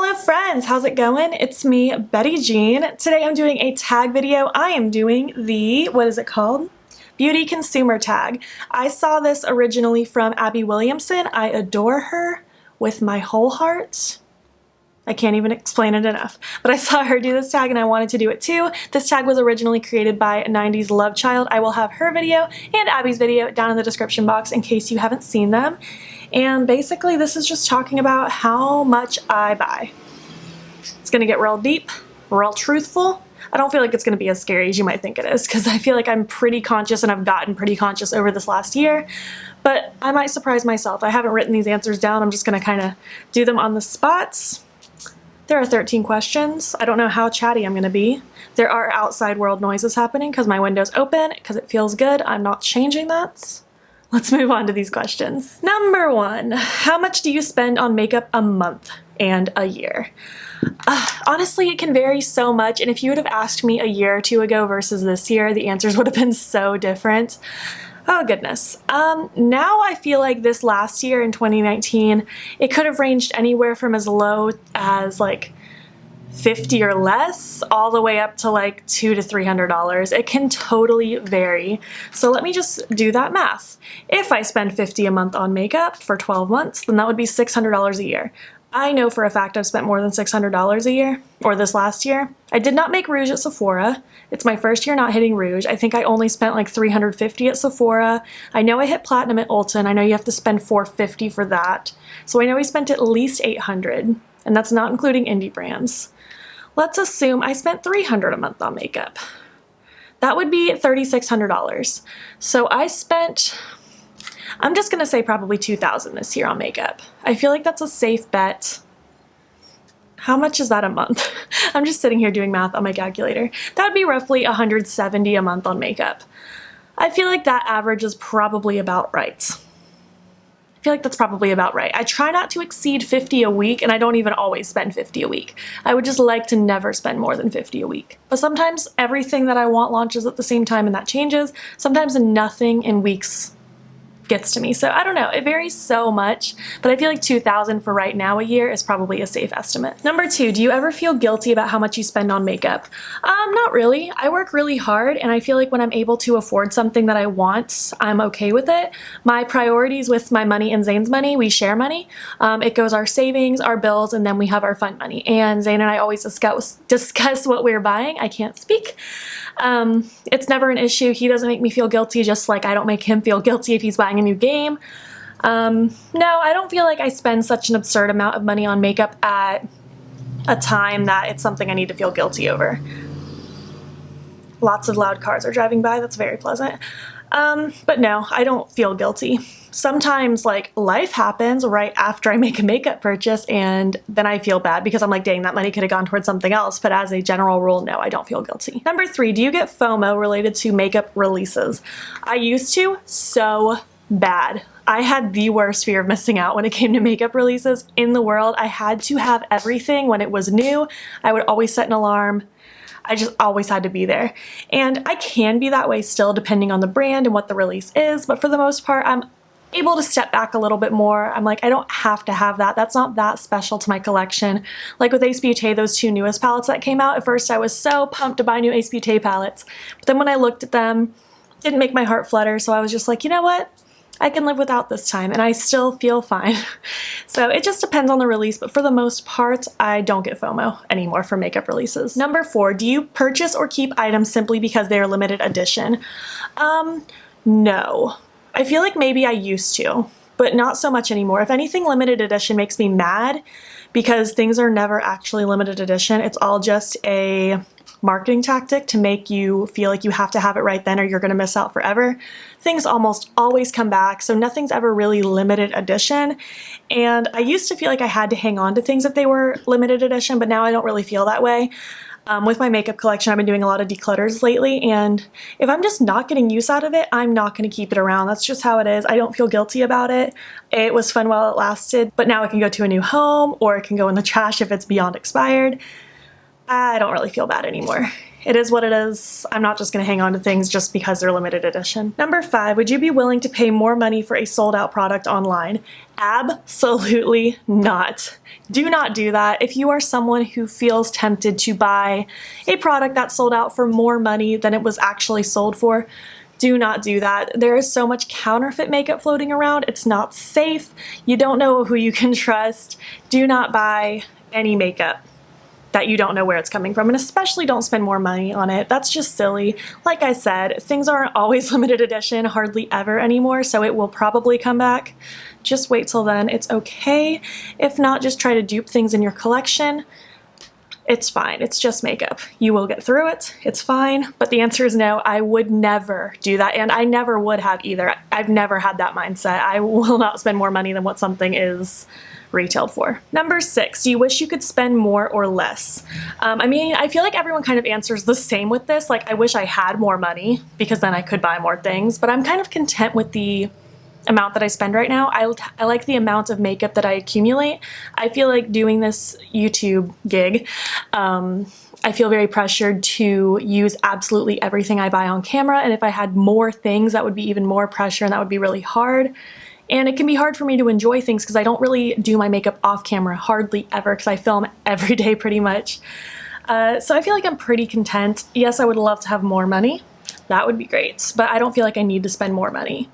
Hello friends, how's it going? It's me, Betty Jean. Today I'm doing a tag video. I am doing the, what is it called? Beauty consumer tag. I saw this originally from Abby Williamson. I adore her with my whole heart. I can't even explain it enough. But I saw her do this tag and I wanted to do it too. This tag was originally created by 90s Lovechild. I will have her video and Abby's video down in the description box in case you haven't seen them. And basically this is just talking about how much I buy. It's gonna get real deep, real truthful. I don't feel like it's gonna be as scary as you might think it is because I feel like I'm pretty conscious and I've gotten pretty conscious over this last year, but I might surprise myself. I haven't written these answers down. I'm just gonna kind of do them on the spots. There are 13 questions. I don't know how chatty I'm gonna be. There are outside world noises happening because my window's open because it feels good. I'm not changing that. Let's move on to these questions. Number 1, how much do you spend on makeup a month and a year? Honestly, it can vary so much, and if you would have asked me a year or two ago versus this year, the answers would have been so different. Oh goodness. Now I feel like this last year in 2019, it could have ranged anywhere from as low as like 50 or less all the way up to like $200 to $300. It can totally vary. So let me just do that math. If I spend $50 a month on makeup for 12 months, then that would be $600 a year. I know for a fact I've spent more than $600 a year, or this last year. I did not make rouge at Sephora. It's my first year not hitting rouge. I think I only spent like $350 at Sephora. I know I hit platinum at Ulta. I know you have to spend $450 for that. So I know I spent at least $800, and that's not including indie brands. Let's assume I spent $300 a month on makeup. That would be $3,600. So I spent, I'm just gonna say probably $2,000 this year on makeup. I feel like that's a safe bet. How much is that a month? I'm just sitting here doing math on my calculator. That would be roughly $170 a month on makeup. I feel like that average is probably about right. I feel like that's probably about right. I try not to exceed $50 a week, and I don't even always spend $50 a week. I would just like to never spend more than $50 a week. But sometimes everything that I want launches at the same time and that changes. Sometimes nothing in weeks gets to me. So I don't know, it varies so much, but I feel like $2,000 for right now a year is probably a safe estimate. Number 2, do you ever feel guilty about how much you spend on makeup? Not really. I work really hard, and I feel like when I'm able to afford something that I want, I'm okay with it. My priorities with my money and Zane's money, we share money. It goes our savings, our bills, and then we have our fun money. And Zane and I always discuss what we're buying. I can't speak. It's never an issue. He doesn't make me feel guilty, just like I don't make him feel guilty if he's buying a new game. No, I don't feel like I spend such an absurd amount of money on makeup at a time that it's something I need to feel guilty over. Lots of loud cars are driving by. That's very pleasant. But no, I don't feel guilty. Sometimes like life happens right after I make a makeup purchase and then I feel bad because I'm like, dang, that money could have gone towards something else. But as a general rule, no, I don't feel guilty. Number 3, do you get FOMO related to makeup releases? I used to so bad. I had the worst fear of missing out when it came to makeup releases in the world. I had to have everything when it was new. I would always set an alarm. I just always had to be there. And I can be that way still depending on the brand and what the release is, but for the most part, I'm able to step back a little bit more. I'm like, I don't have to have that. That's not that special to my collection. Like with Ace Beauté, those 2 newest palettes that came out, at first I was so pumped to buy new Ace Beauté palettes. But then when I looked at them, it didn't make my heart flutter, so I was just like, you know what? I can live without this time, and I still feel fine. So it just depends on the release, but for the most part, I don't get FOMO anymore for makeup releases. Number 4, do you purchase or keep items simply because they are limited edition? No. I feel like maybe I used to, but not so much anymore. If anything, limited edition makes me mad because things are never actually limited edition. It's all just a marketing tactic to make you feel like you have to have it right then or you're gonna miss out forever. Things almost always come back, so nothing's ever really limited edition. And I used to feel like I had to hang on to things if they were limited edition, but now I don't really feel that way. With my makeup collection, I've been doing a lot of declutters lately, and if I'm just not getting use out of it, I'm not going to keep it around. That's just how it is. I don't feel guilty about it. It was fun while it lasted, but now it can go to a new home, or it can go in the trash if it's beyond expired. I don't really feel bad anymore. it is what it is. I'm not just gonna hang on to things just because they're limited edition. Number 5, would you be willing to pay more money for a sold out product online? Absolutely not. Do not do that. If you are someone who feels tempted to buy a product that sold out for more money than it was actually sold for, do not do that. There is so much counterfeit makeup floating around. It's not safe. You don't know who you can trust. Do not buy any makeup that you don't know where it's coming from, and especially don't spend more money on it. That's just silly. Like I said, things aren't always limited edition, hardly ever anymore, so it will probably come back. Just wait till then. It's okay. If not, just try to dupe things in your collection. It's fine. It's just makeup. You will get through it. It's fine. But the answer is no. I would never do that, and I never would have either. I've never had that mindset. I will not spend more money than what something is retailed for. Number 6, do you wish you could spend more or less? I mean, I feel like everyone kind of answers the same with this. Like, I wish I had more money because then I could buy more things, but I'm kind of content with the amount that I spend right now. I like the amount of makeup that I accumulate. I feel like doing this YouTube gig, I feel very pressured to use absolutely everything I buy on camera, and if I had more things, that would be even more pressure, and that would be really hard. And it can be hard for me to enjoy things because I don't really do my makeup off camera, hardly ever, because I film every day pretty much. So I feel like I'm pretty content. Yes, I would love to have more money. That would be great, but I don't feel like I need to spend more money.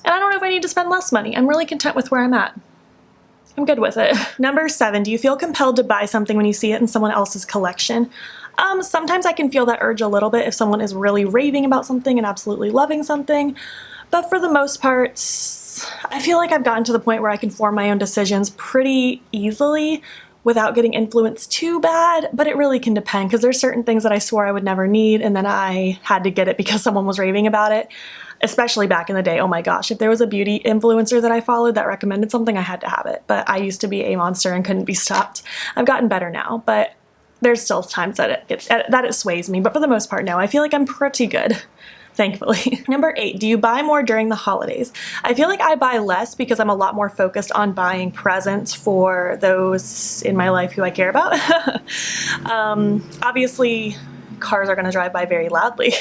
And I don't know if I need to spend less money. I'm really content with where I'm at. I'm good with it. Number 7, do you feel compelled to buy something when you see it in someone else's collection? Sometimes I can feel that urge a little bit if someone is really raving about something and absolutely loving something, but for the most part, I feel like I've gotten to the point where I can form my own decisions pretty easily without getting influenced too bad, but it really can depend because there's certain things that I swore I would never need and then I had to get it because someone was raving about it, especially back in the day. Oh my gosh, if there was a beauty influencer that I followed that recommended something, I had to have it, but I used to be a monster and couldn't be stopped. I've gotten better now, but there's still times that it sways me, but for the most part, no, I feel like I'm pretty good. Thankfully. Number 8, do you buy more during the holidays? I feel like I buy less because I'm a lot more focused on buying presents for those in my life who I care about. Obviously, cars are going to drive by very loudly.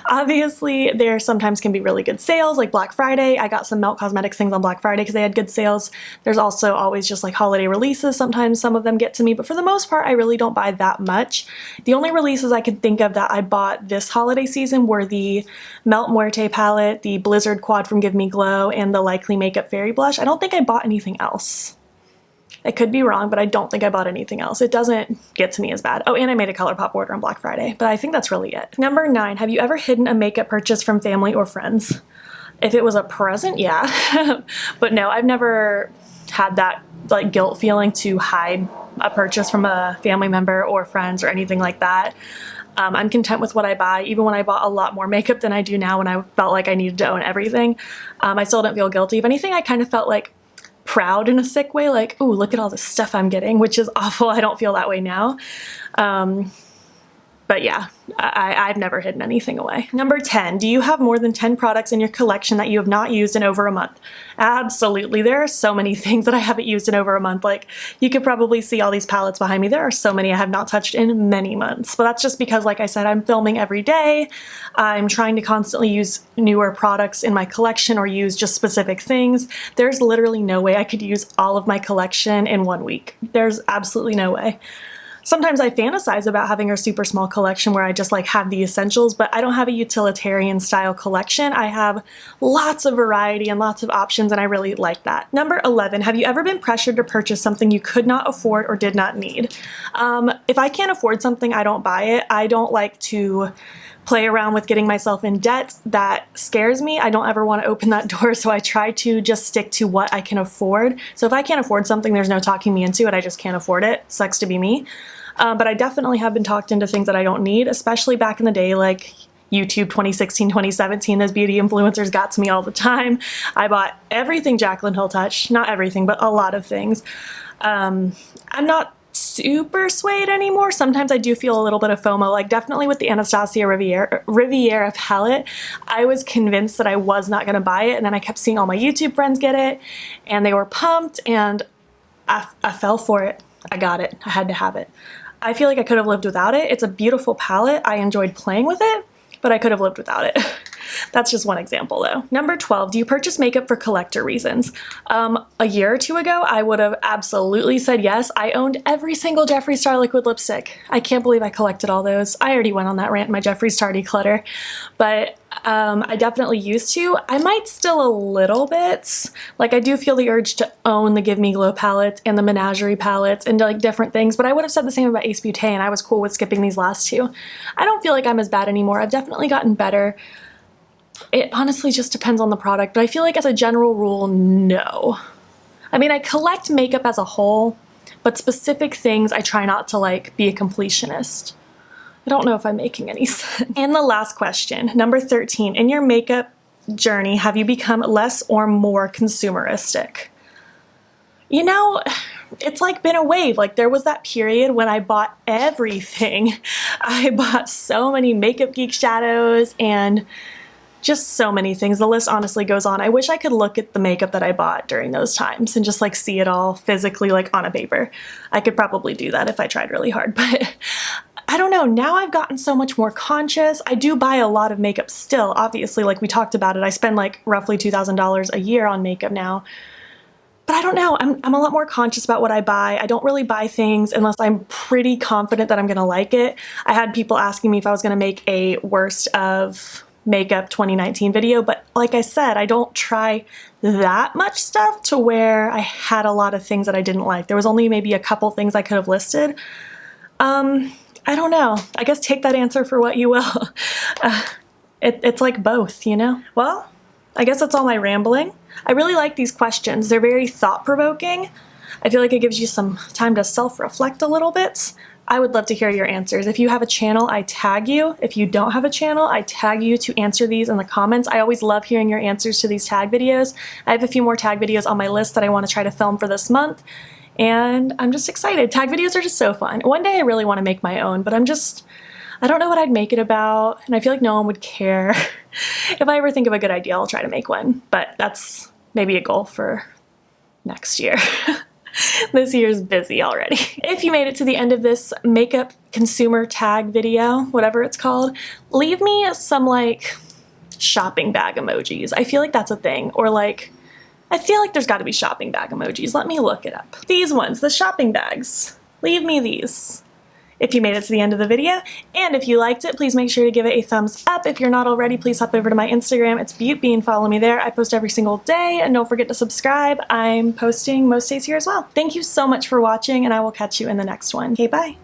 Obviously, there sometimes can be really good sales, like Black Friday. I got some Melt Cosmetics things on Black Friday because they had good sales. There's also always just like holiday releases. Sometimes some of them get to me, but for the most part, I really don't buy that much. The only releases I can think of that I bought this holiday season were the Melt Muerte palette, the Blizzard Quad from Give Me Glow, and the Likely Makeup Fairy Blush. I don't think I bought anything else. I could be wrong, but I don't think I bought anything else. It doesn't get to me as bad. Oh, and I made a ColourPop order on Black Friday, but I think that's really it. Number 9, have you ever hidden a makeup purchase from family or friends? If it was a present, yeah. But no, I've never had that like guilt feeling to hide a purchase from a family member or friends or anything like that. I'm content with what I buy, even when I bought a lot more makeup than I do now when I felt like I needed to own everything. I still don't feel guilty. If anything, I kind of felt like proud in a sick way, like, ooh, look at all the stuff I'm getting, which is awful. I don't feel that way now. But yeah, I've never hidden anything away. Number 10, do you have more than 10 products in your collection that you have not used in over a month? Absolutely. There are so many things that I haven't used in over a month. Like, you could probably see all these palettes behind me. There are so many I have not touched in many months, but that's just because, like I said, I'm filming every day. I'm trying to constantly use newer products in my collection or use just specific things. There's literally no way I could use all of my collection in 1 week. There's absolutely no way. Sometimes I fantasize about having a super small collection where I just like have the essentials, but I don't have a utilitarian style collection. I have lots of variety and lots of options, and I really like that. Number 11, have you ever been pressured to purchase something you could not afford or did not need? If I can't afford something, I don't buy it. I don't like to play around with getting myself in debt. That scares me. I don't ever want to open that door, so I try to just stick to what I can afford. So if I can't afford something, there's no talking me into it. I just can't afford it. Sucks to be me. But I definitely have been talked into things that I don't need, especially back in the day, like YouTube 2016, 2017, those beauty influencers got to me all the time. I bought everything Jaclyn Hill touched, not everything, but a lot of things. I'm not super swayed anymore. Sometimes I do feel a little bit of FOMO, like definitely with the Anastasia Riviera palette. I was convinced that I was not going to buy it, and then I kept seeing all my YouTube friends get it, and they were pumped, and I fell for it. I got it. I had to have it. I feel like I could have lived without it. It's a beautiful palette. I enjoyed playing with it, but I could have lived without it. That's just one example though. Number 12, do you purchase makeup for collector reasons? A year or two ago, I would have absolutely said yes. I owned every single Jeffree Star liquid lipstick. I can't believe I collected all those. I already went on that rant in my Jeffree Star declutter, but I definitely used to. I might still a little bit. Like I do feel the urge to own the Give Me Glow palettes and the Menagerie palettes and like different things, but I would have said the same about Ace Beauté and I was cool with skipping these last two. I don't feel like I'm as bad anymore. I've definitely gotten better. It honestly just depends on the product, but I feel like as a general rule, no. I mean, I collect makeup as a whole, but specific things I try not to like be a completionist. I don't know if I'm making any sense. And the last question, number 13, in your makeup journey, have you become less or more consumeristic? You know, it's like been a wave. Like there was that period when I bought everything. I bought so many Makeup Geek shadows and just so many things. The list honestly goes on. I wish I could look at the makeup that I bought during those times and just like see it all physically like on a paper. I could probably do that if I tried really hard, but I don't know. Now I've gotten so much more conscious. I do buy a lot of makeup still, obviously, like we talked about it. I spend like roughly $2,000 a year on makeup now. But I don't know, I'm a lot more conscious about what I buy. I don't really buy things unless I'm pretty confident that I'm gonna like it. I had people asking me if I was gonna make a worst of makeup 2019 video, but like I said, I don't try that much stuff to where I had a lot of things that I didn't like. There was only maybe a couple things I could have listed. I don't know. I guess take that answer for what you will. It's like both, you know? Well, I guess that's all my rambling. I really like these questions. They're very thought-provoking. I feel like it gives you some time to self-reflect a little bit. I would love to hear your answers. If you have a channel, I tag you. If you don't have a channel, I tag you to answer these in the comments. I always love hearing your answers to these tag videos. I have a few more tag videos on my list that I want to try to film for this month, and I'm just excited. Tag videos are just so fun. One day I really want to make my own, but I don't know what I'd make it about, and I feel like no one would care. If I ever think of a good idea, I'll try to make one, but that's maybe a goal for next year. This year's busy already. If you made it to the end of this makeup consumer tag video, whatever it's called, leave me some like shopping bag emojis. I feel like that's a thing. Or like, I feel like there's gotta be shopping bag emojis. Let me look it up. These ones, the shopping bags. Leave me these if you made it to the end of the video. And if you liked it, please make sure to give it a thumbs up. If you're not already, please hop over to my Instagram. It's beautbean. Follow me there. I post every single day, and don't forget to subscribe. I'm posting most days here as well. Thank you so much for watching, and I will catch you in the next one. Okay, bye.